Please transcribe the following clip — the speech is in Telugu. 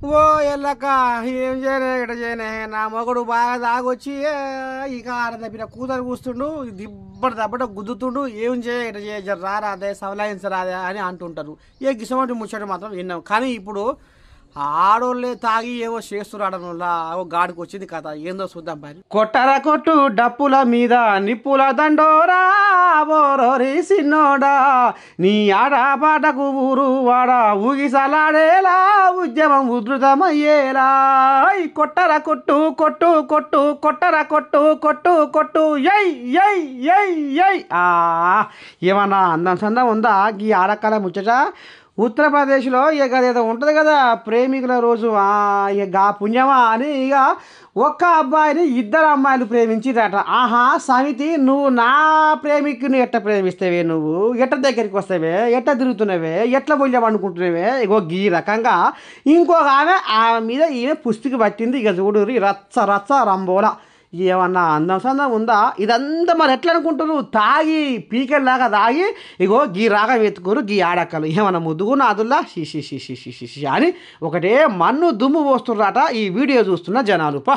ఓ ఎల్లక్క ఏం చేయనే ఇట చేయనే నా మొగడు బాగా తాగొచ్చి ఇక ఆడ తప్పిన కూతురు కూస్తుండు దిబ్బటి దబ్బట గుద్దుతుండు ఏం చేయ ఇట చేయ జర రారాదే సవలాయించరాదే అని అంటుంటారు ఏ గిసమంటి ముచ్చట మాత్రం విన్నాం కానీ ఇప్పుడు ఆడోళ్ళే తాగి ఏవో చేస్తురాడనులా ఓ గాడికి వచ్చింది కథ ఏందో చూద్దాం పని కొట్టర కొట్టు డప్పుల మీద నిప్పుల దండోరా బోరోరి సిన్నోడా నీ ఆడపాటకు ఊరు వాడ ఊగిసలాడేలా ఉద్యమం ఉధృతమయ్యేలా కొట్టర కొట్టు కొట్టు కొట్టు కొట్టర కొట్టు కొట్టు కొట్టు ఎయ్ ఎయ్ ఎయ్ ఎయ్ ఏమన్నా అందం సందం ఉందా ఈ ఆడకాల ముచ్చట ఉత్తరప్రదేశ్లో ఇక ఏదో ఉంటుంది కదా ప్రేమికుల రోజు ఇక పుణ్యమా అని ఇక ఒక్క అబ్బాయిని ఇద్దరు అమ్మాయిలు ప్రేమించిరట ఆహా సమితి నువ్వు నా ప్రేమికుని ఎట్ట ప్రేమిస్తావే నువ్వు ఎట్ట దగ్గరికి వస్తావే ఎట్ట తిరుగుతున్నావే ఎట్లా పొయ్యం అనుకుంటున్నావే ఇగో ఈ రకంగా ఇంకొక ఆమె మీద ఈమె పుస్తికి పట్టింది ఇక చూడు రచ్చ రచ్చ రంబోలా ఏమన్నా అందం సందం ఉందా ఇదంతా మరి ఎట్లా అనుకుంటున్నారు తాగి పీకెల్లాగా తాగి ఇగో గీ రాగం ఎత్తుకోరు గీ ఆడక్కలు ఏమన్నా ముద్దుగు నాదుల్లా షి అని ఒకటే మన్ను దుమ్ము పోస్తుర్రాట ఈ వీడియో చూస్తున్న జనాలు పా